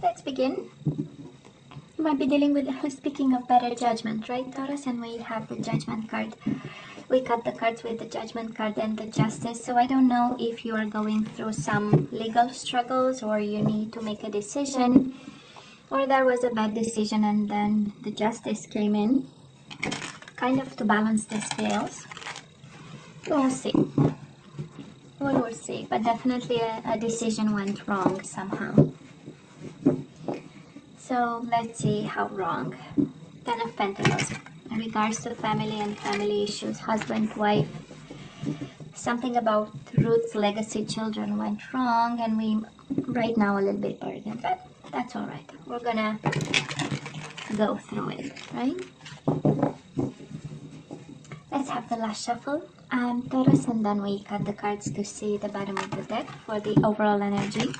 Let's begin. You might be dealing with, speaking of better judgment, right, Taurus? And we have the judgment card. We cut the cards with the judgment card and the justice. So I don't know if you are going through some legal struggles, or you need to make a decision, or there was a bad decision and then the justice came in, kind of to balance the scales. We'll see. We will see. But definitely a decision went wrong somehow. So let's see how wrong. Ten of Pentacles. In regards to family and family issues, husband, wife, something about roots, legacy, children went wrong, and we right now a little bit burdened, but that's all right. We're gonna go through it, right? Let's have the last shuffle, Taurus, and then we cut the cards to see the bottom of the deck for the overall energy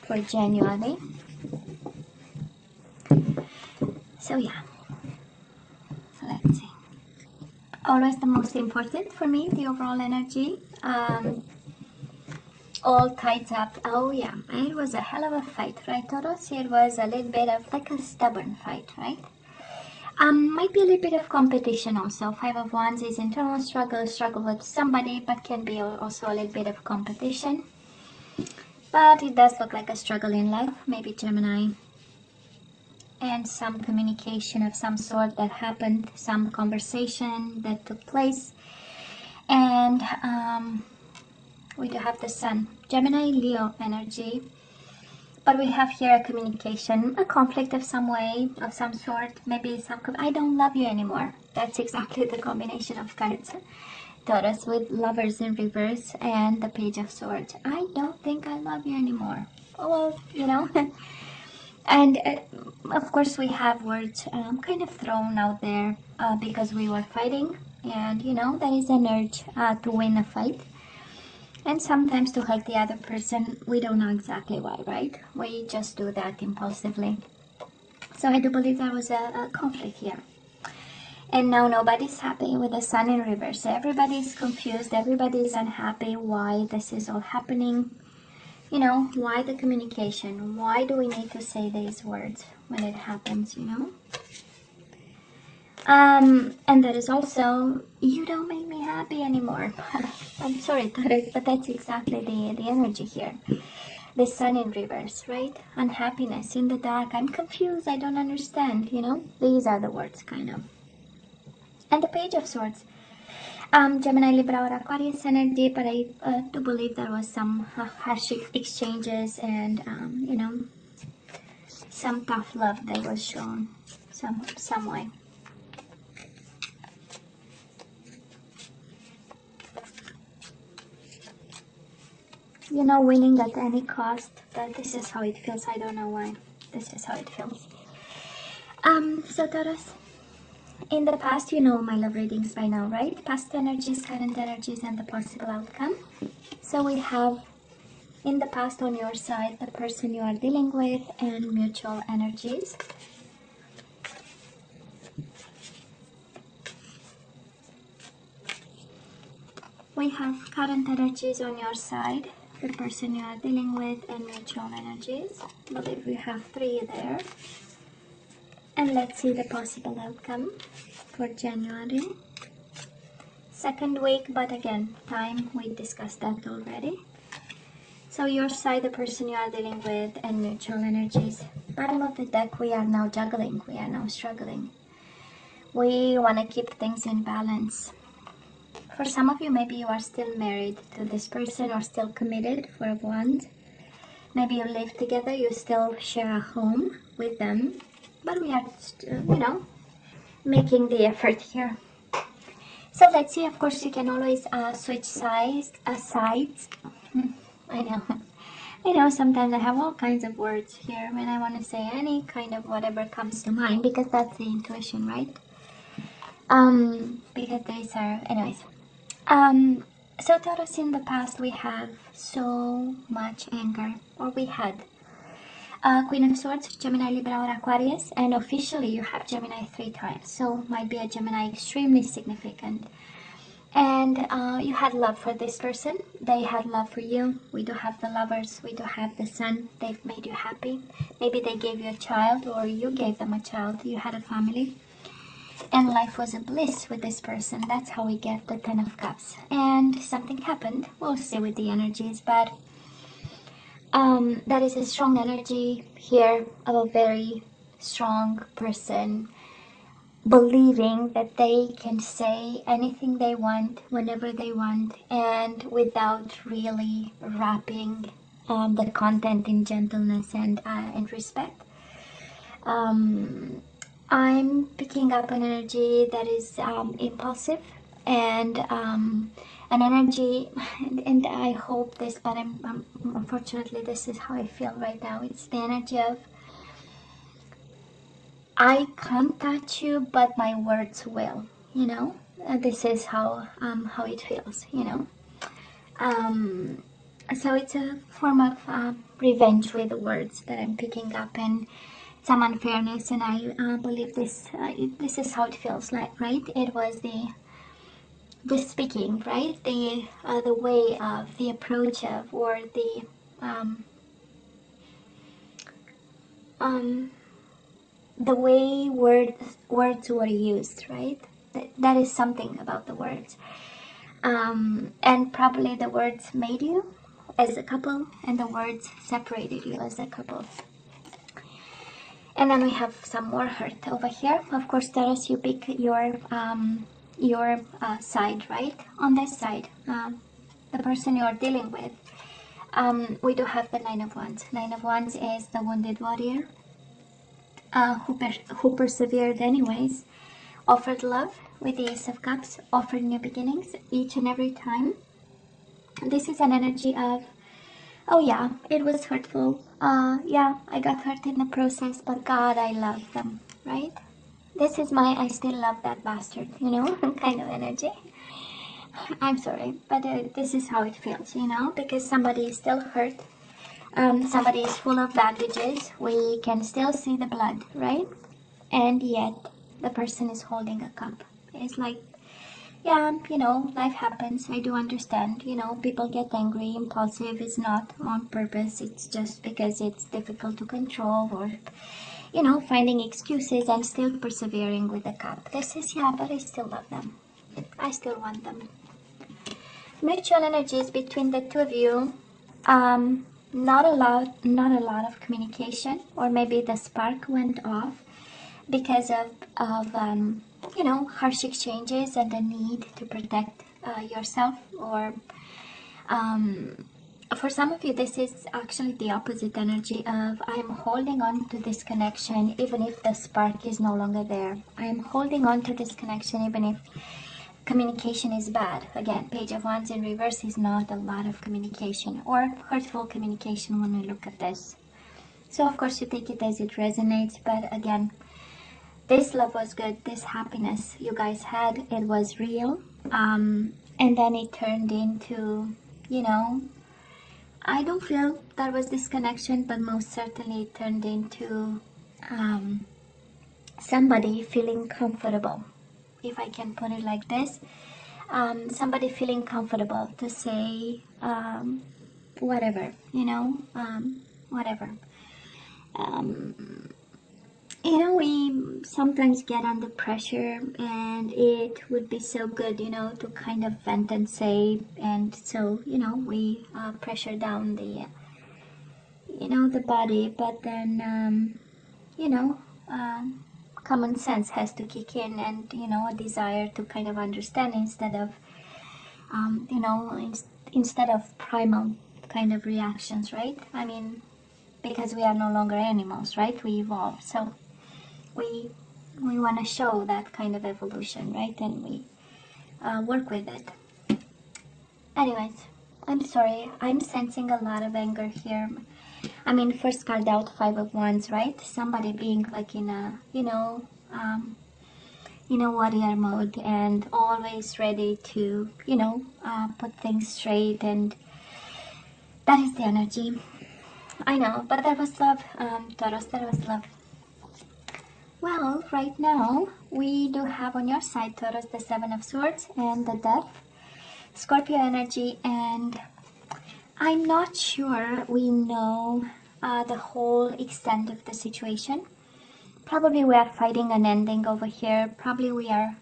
for January. So yeah, so let's see. Always the most important for me, the overall energy. All tied up. Oh yeah, it was a hell of a fight, right, Taurus? It was a little bit of like a stubborn fight, right? Might be a little bit of competition also. Five of Wands is internal struggle with somebody, but can be also a little bit of competition. But it does look like a struggle in love, maybe Gemini. And some communication of some sort that happened, some conversation that took place. And we do have the Sun, Gemini, Leo energy. But we have here a communication, a conflict of some way, of some sort. Maybe some, I don't love you anymore. That's exactly the combination of cards. Taurus with Lovers in reverse and the Page of Swords. I don't think I love you anymore. Well, you know. And of course we have words kind of thrown out there because we were fighting, and you know, there is an urge to win a fight, and sometimes to hurt the other person. We don't know exactly why, right? We just do that impulsively. So I do believe there was a conflict here, and now nobody's happy with the Sun in reverse. Everybody's confused, everybody's unhappy why this is all happening. You know, why the communication? Why do we need to say these words when it happens, you know? And there is also, you don't make me happy anymore. I'm sorry, Taurus, but that's exactly the energy here. The Sun in reverse, right? Unhappiness, in the dark, I'm confused, I don't understand, you know? These are the words, kind of. And the Page of Swords. Gemini, Libra, or Aquarius energy, but I do believe there was some harsh exchanges and, you know, some tough love that was shown some way. You know, winning at any cost, but this is how it feels. I don't know why. This is how it feels. So Taurus, in the past, you know my love readings by now, right? Past energies, current energies, and the possible outcome. So we have, in the past on your side, the person you are dealing with and mutual energies. We have current energies on your side, the person you are dealing with, and mutual energies. I believe we have 3 there. And let's see the possible outcome for January. Second week, but again, time, we discussed that already. So your side, the person you are dealing with, and mutual energies. Bottom of the deck, we are now juggling, we are now struggling. We want to keep things in balance. For some of you, maybe you are still married to this person or still committed, for a Wand. Maybe you live together, you still share a home with them. But we are, you know, making the effort here. So let's see. Of course, you can always switch sides. I know. Sometimes I have all kinds of words here when I want to say any kind of whatever comes to mind, because that's the intuition, right? Because these are, anyways. So Taurus, in the past, we have so much anger, or we had. Queen of Swords, Gemini, Libra, or Aquarius, and officially you have Gemini 3 times, so might be a Gemini extremely significant. And you had love for this person. They had love for you. We do have the Lovers. We do have the Sun. They've made you happy. Maybe they gave you a child, or you gave them a child. You had a family. And life was a bliss with this person. That's how we get the Ten of Cups. And something happened. We'll see with the energies. But that is a strong energy here of a very strong person believing that they can say anything they want whenever they want, and without really wrapping the content in gentleness and respect. I'm picking up an energy that is impulsive, and an energy, and I hope this, but unfortunately this is how I feel right now. It's the energy of, I can't touch you, but my words will, you know. This is how it feels, you know. So it's a form of revenge with words that I'm picking up, and some unfairness, and I believe this is how it feels like, right? It was the speaking, right? The way of the approach of, or the way words were used, right? That is something about the words, and probably the words made you as a couple, and the words separated you as a couple. And then we have some more hurt over here. Of course, Taurus, you pick your side, right? On this side, the person you are dealing with. We do have the Nine of Wands. Nine of Wands is the wounded warrior who persevered anyways, offered love with the Ace of Cups, offered new beginnings each and every time. This is an energy of, oh yeah, it was hurtful. Yeah, I got hurt in the process, but God, I love them, right? This is my I still love that bastard, you know, kind of energy. I'm sorry, but this is how it feels, you know, because somebody is still hurt. Somebody is full of bandages. We can still see the blood, right? And yet the person is holding a cup. It's like, yeah, you know, life happens. I do understand. You know, people get angry, impulsive. It's not on purpose. It's just because it's difficult to control, or, you know, finding excuses and still persevering with the cup. This is, yeah, but I still love them. I still want them. Mutual energies between the two of you. Not a lot of communication, or maybe the spark went off because of you know, harsh exchanges and the need to protect yourself, or for some of you this is actually the opposite energy of, I'm holding on to this connection even if the spark is no longer there. I'm holding on to this connection even if communication is bad. Again, Page of Wands in reverse is not a lot of communication, or hurtful communication when we look at this. So of course you take it as it resonates, but again, this love was good. This happiness you guys had, it was real. And then it turned into, you know, I don't feel that was disconnection, but most certainly it turned into somebody feeling comfortable, if I can put it like this. Somebody feeling comfortable to say whatever, you know, whatever. You know, we sometimes get under pressure, and it would be so good, you know, to kind of vent and say, and so, you know, we pressure down the, you know, the body, but then, you know, common sense has to kick in, and, you know, a desire to kind of understand instead of, you know, instead of primal kind of reactions, right? I mean, because we are no longer animals, right? We evolve, so we want to show that kind of evolution, right? And we work with it. Anyways, I'm sorry, I'm sensing a lot of anger here. I mean, first card out, Five of Wands, right? Somebody being like in a, you know, warrior mode, and always ready to, you know, put things straight, and that is the energy. I know, but there was love, Taurus, there was love. Well, right now we do have on your side, Taurus, the Seven of Swords and the Death, Scorpio energy, and I'm not sure we know the whole extent of the situation. Probably we are fighting an ending over here. Probably we are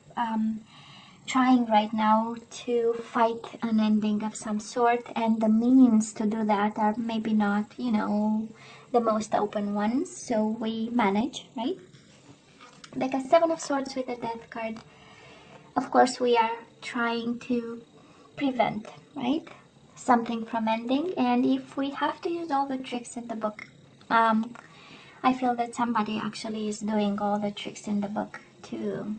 trying right now to fight an ending of some sort, and the means to do that are maybe not, you know, the most open ones. So we manage, right? Like a Seven of Swords with a Death card. Of course, we are trying to prevent, right, something from ending. And if we have to use all the tricks in the book, I feel that somebody actually is doing all the tricks in the book too.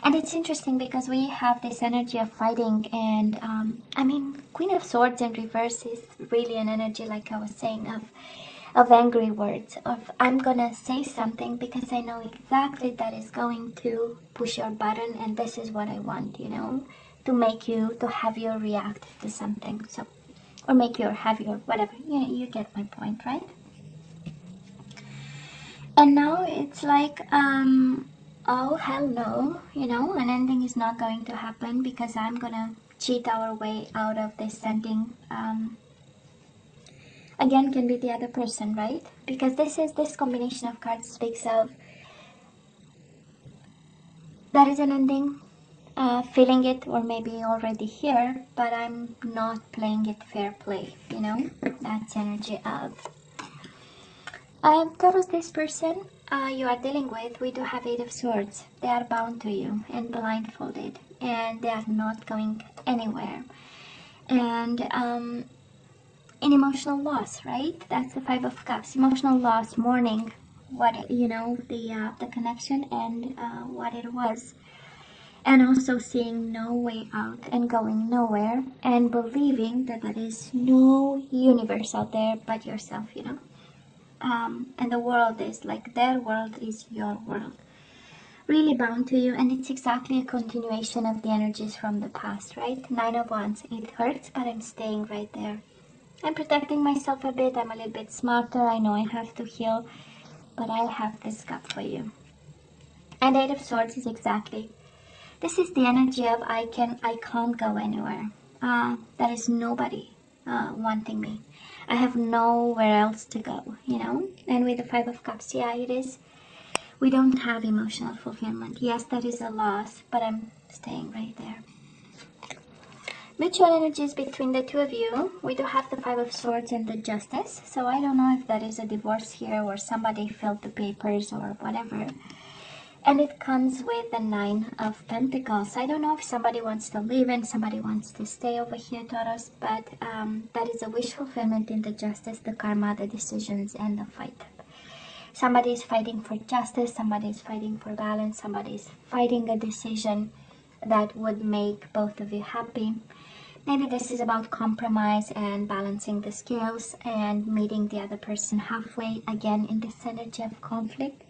And it's interesting because we have this energy of fighting, and I mean, Queen of Swords in reverse is really an energy, like I was saying, of angry words, of I'm gonna say something because I know exactly that is going to push your button, and this is what I want, you know, to make you, to have you react to something, so, or make you, or have you, or whatever, you get my point, right? And now it's like, oh hell no, you know, an ending is not going to happen because I'm gonna cheat our way out of this ending. Again, can be the other person, right? Because this combination of cards speaks of there is an ending, feeling it, or maybe already here, but I'm not playing it fair play, you know? That's energy of Taurus, this person you are dealing with, we do have Eight of Swords. They are bound to you and blindfolded, and they are not going anywhere. And in emotional loss, right? That's the Five of Cups. Emotional loss, mourning, what, you know, the connection and what it was. And also seeing no way out and going nowhere, and believing that there is no universe out there but yourself, you know? And the world is like, their world is your world, really bound to you. And it's exactly a continuation of the energies from the past, right? Nine of Wands, it hurts, but I'm staying right there. I'm protecting myself a bit, I'm a little bit smarter, I know I have to heal, but I have this cup for you. And Eight of Swords is exactly, this is the energy of I can't go anywhere. There is nobody wanting me. I have nowhere else to go, you know? And with the Five of Cups, yeah, it is. We don't have emotional fulfillment. Yes, that is a loss, but I'm staying right there. Mutual energies between the two of you. We do have the Five of Swords and the Justice. So I don't know if that is a divorce here or somebody filled the papers or whatever. And it comes with the Nine of Pentacles. I don't know if somebody wants to leave and somebody wants to stay over here, Taurus, but that is a wish fulfillment in the Justice, the Karma, the decisions, and the fight. Somebody is fighting for justice, somebody is fighting for balance, somebody is fighting a decision that would make both of you happy. Maybe this is about compromise and balancing the scales and meeting the other person halfway, again in this energy of conflict.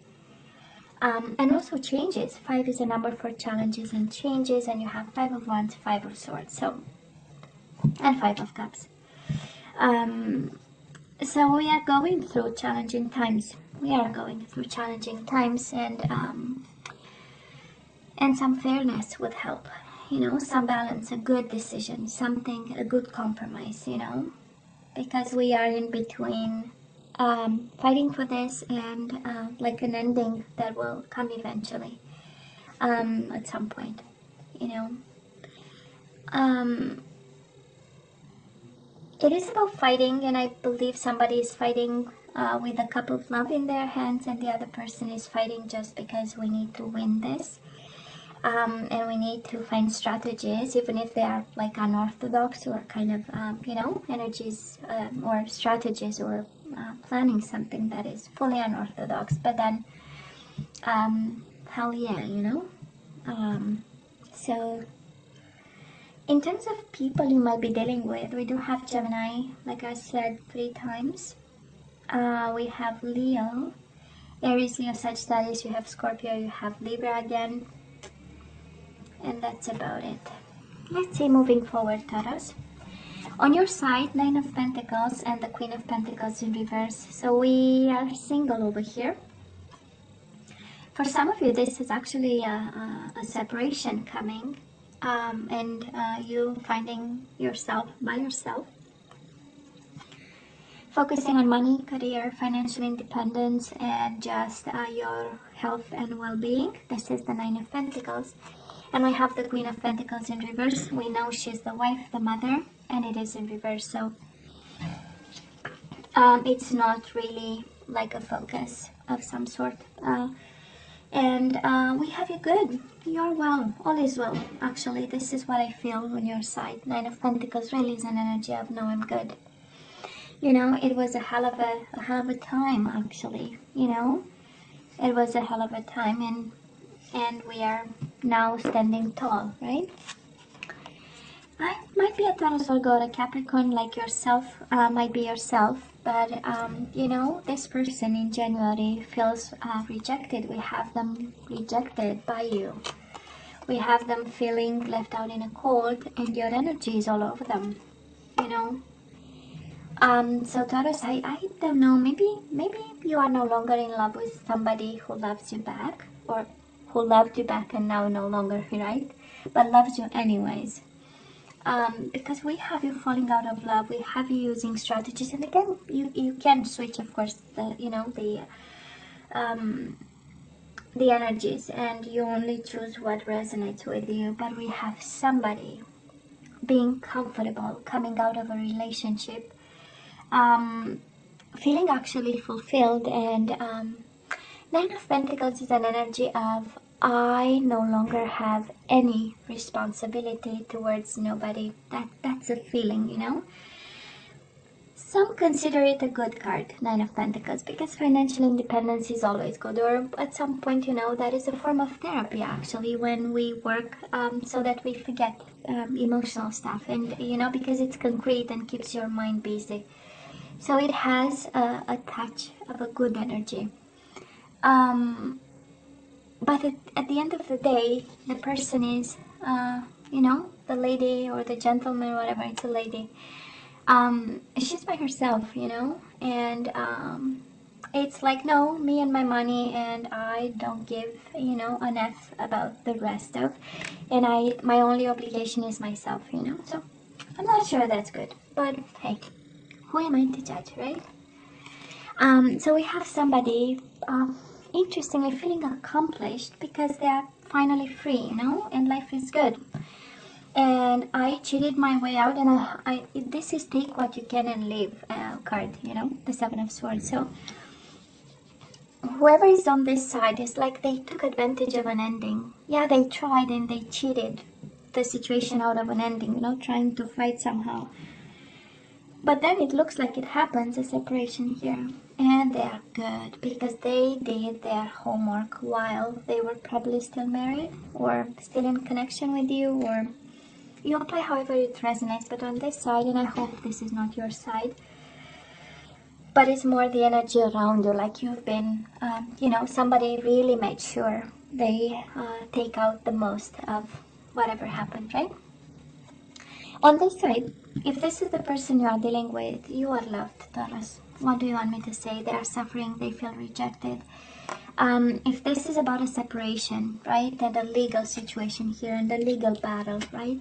And also changes. 5 is a number for challenges and changes, and you have 5 of Wands, 5 of Swords, so, and 5 of Cups. So we are going through challenging times. We are going through challenging times, and some fairness would help. You know, some balance, a good decision, something, a good compromise. You know, because we are in between. Fighting for this and like an ending that will come eventually at some point, you know. It is about fighting, and I believe somebody is fighting with a cup of love in their hands, and the other person is fighting just because we need to win this. And we need to find strategies, even if they are like unorthodox or kind of, you know, energies or strategies, or planning something that is fully unorthodox. But then, hell yeah, you know. So, in terms of people you might be dealing with, we do have Gemini, like I said 3 times. We have Leo, Aries, Leo, Sagittarius, you have Scorpio, you have Libra again. And that's about it. Let's see, moving forward, Taurus. On your side, Nine of Pentacles and the Queen of Pentacles in reverse. So we are single over here. For some of you, this is actually a separation coming, and you finding yourself by yourself, focusing on money, career, financial independence, and just your health and well-being. This is the Nine of Pentacles. And we have the Queen of Pentacles in reverse. We know she's the wife, the mother, and it is in reverse. So it's not really like a focus of some sort. And we have you good. You're well. All is well. Actually, this is what I feel on your side. Nine of Pentacles really is an energy of no, I'm good. You know, it was a hell of a time, actually. You know, it was a hell of a time, and we are now standing tall, right? I might be a Taurus, Virgo, or a Capricorn like yourself, might be yourself, but you know, this person in January feels rejected. We have them rejected by you. We have them feeling left out in a cold, and your energy is all over them, you know. So Taurus, I don't know, maybe you are no longer in love with somebody who loves you back, or who loved you back and now no longer, right? But loves you anyways. Because we have you falling out of love, we have you using strategies, and again, you can switch, of course, the energies, and you only choose what resonates with you. But we have somebody being comfortable, coming out of a relationship, feeling actually fulfilled, and Nine of Pentacles is an energy of I no longer have any responsibility towards nobody. That's a feeling, you know. Some consider it a good card, Nine of Pentacles, because financial independence is always good. Or at some point, you know, that is a form of therapy, actually, when we work so that we forget emotional stuff. And, you know, because it's concrete and keeps your mind busy. So it has a touch of a good energy. But at the end of the day, the person is, you know, the lady or the gentleman, whatever, it's a lady. She's by herself, you know, and it's like, no, me and my money, and I don't give, you know, an F about the rest of, and my only obligation is myself, you know. So I'm not sure that's good, but hey, who am I to judge, right? So we have somebody, interestingly, feeling accomplished because they are finally free, you know, and life is good. And I cheated my way out, and this is take what you can and leave card, you know, the Seven of Swords. So whoever is on this side is like they took advantage of an ending. Yeah, they tried and they cheated the situation out of an ending, you know, trying to fight somehow. But then it looks like it happens, a separation here. And they are good because they did their homework while they were probably still married or still in connection with you, or you apply however it resonates. But on this side, and I hope this is not your side, but it's more the energy around you, like you've been, you know, somebody really made sure they take out the most of whatever happened, right? On this side, if this is the person you are dealing with, you are loved, Taurus. What do you want me to say? They are suffering, they feel rejected. If this is about a separation, right, and a legal situation here, and a legal battle, right,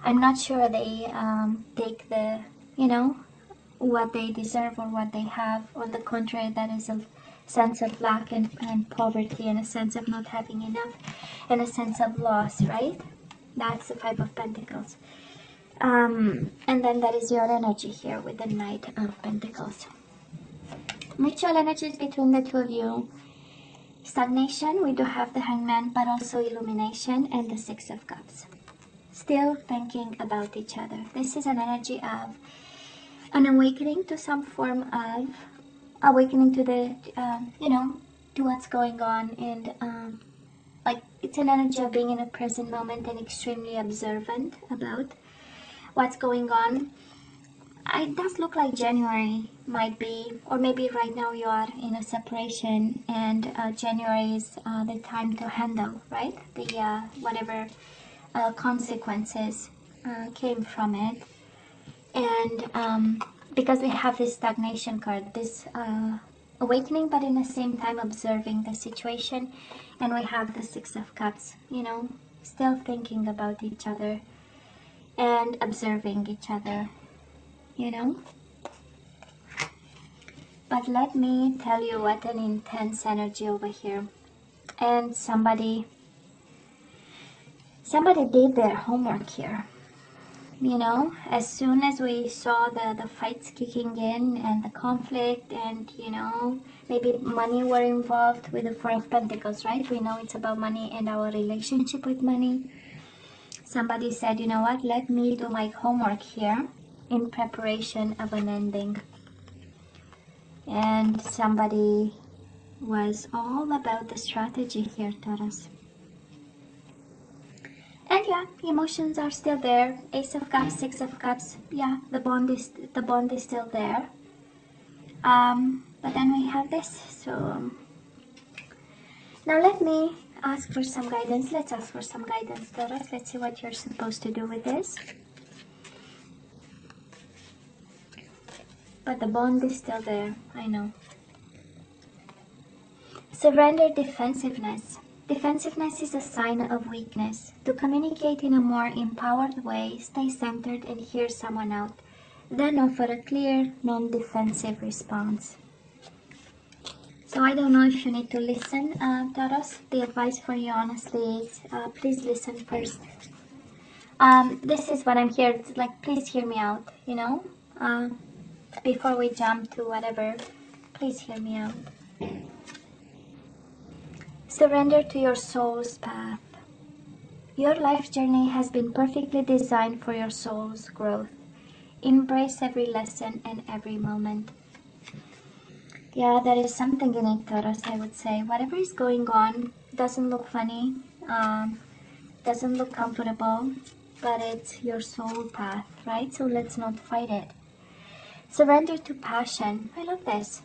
I'm not sure they take the, you know, what they deserve or what they have. On the contrary, that is a sense of lack and poverty, and a sense of not having enough, and a sense of loss, right? That's the Five of Pentacles. And then that is your energy here with the Knight of Pentacles. Mutual energies between the two of you. Stagnation, we do have the Hangman, but also illumination, and the Six of Cups. Still thinking about each other. This is an energy of an awakening to some form of awakening to the, you know, to what's going on, and like it's an energy of being in a present moment and extremely observant about what's going on. It does look like January might be, or maybe right now you are in a separation, and January is the time to handle, right? The whatever consequences came from it. And because we have this stagnation card, this awakening, but in the same time observing the situation. And we have the Six of Cups, you know, still thinking about each other and observing each other, you know. But let me tell you what an intense energy over here. And somebody did their homework here. You know, as soon as we saw the fights kicking in and the conflict, and you know, maybe money were involved with the Four of Pentacles, right? We know it's about money and our relationship with money. Somebody said, you know what, let me do my homework here in preparation of an ending. And somebody was all about the strategy here, Taurus. And yeah, emotions are still there. Ace of Cups, Six of Cups. Yeah, the bond is still there. But then we have this. So now let me ask for some guidance. Let's ask for some guidance, Taurus. Let's see what you're supposed to do with this. But the bond is still there. I know. Surrender defensiveness. Defensiveness is a sign of weakness. To communicate in a more empowered way, stay centered and hear someone out. Then offer a clear, non-defensive response. So I don't know if you need to listen, Taurus. The advice for you honestly is please listen first. This is what I'm here, it's like, please hear me out, you know. Before we jump to whatever, please hear me out. Surrender to your soul's path. Your life journey has been perfectly designed for your soul's growth. Embrace every lesson and every moment. Yeah, there is something in it, Taurus, I would say. Whatever is going on doesn't look funny, doesn't look comfortable, but it's your soul path, right? So let's not fight it. Surrender to passion. I love this.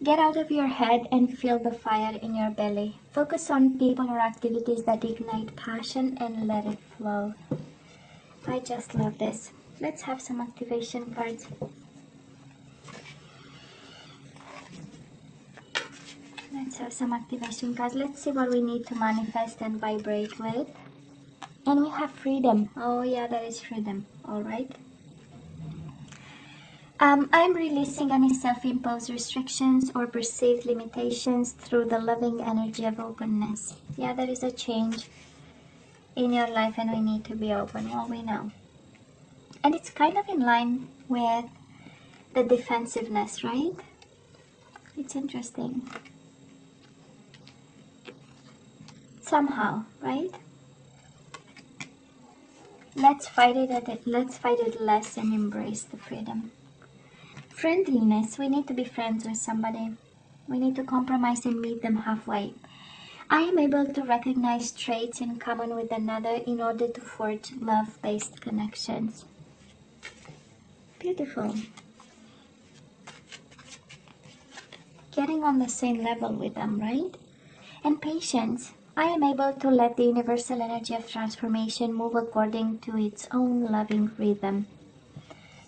Get out of your head and feel the fire in your belly. Focus on people or activities that ignite passion and let it flow. I just love this. Let's have some activation cards. Let's have some activation cards. Let's see what we need to manifest and vibrate with. And we have freedom. Oh yeah, that is freedom. All right. I'm releasing any self-imposed restrictions or perceived limitations through the loving energy of openness. Yeah, there is a change in your life and we need to be open. Well, we know. And it's kind of in line with the defensiveness, right? It's interesting. Somehow, right? Let's fight it less and embrace the freedom. Friendliness. We need to be friends with somebody. We need to compromise and meet them halfway. I am able to recognize traits in common with another in order to forge love-based connections. Beautiful. Getting on the same level with them, right? And patience. I am able to let the universal energy of transformation move according to its own loving rhythm.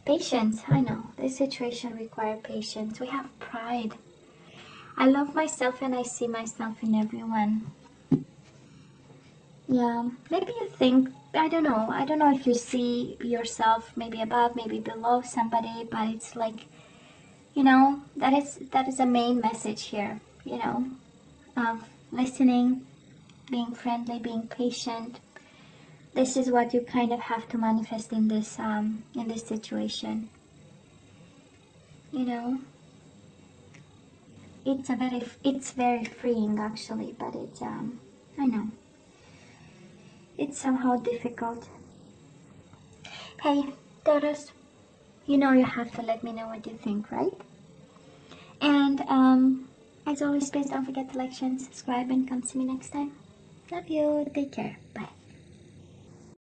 Patience. I know. This situation requires patience. We have pride. I love myself and I see myself in everyone. Yeah, maybe you think, I don't know if you see yourself maybe above, maybe below somebody, but it's like, you know, that is a main message here, you know, of listening, being friendly, being patient. This is what you kind of have to manifest in this situation. You know, it's very freeing actually, but it's I know. It's somehow difficult. Hey, Taurus, you know you have to let me know what you think, right? And as always, please don't forget to like, share, and subscribe, and come see me next time. Love you. Take care. Bye.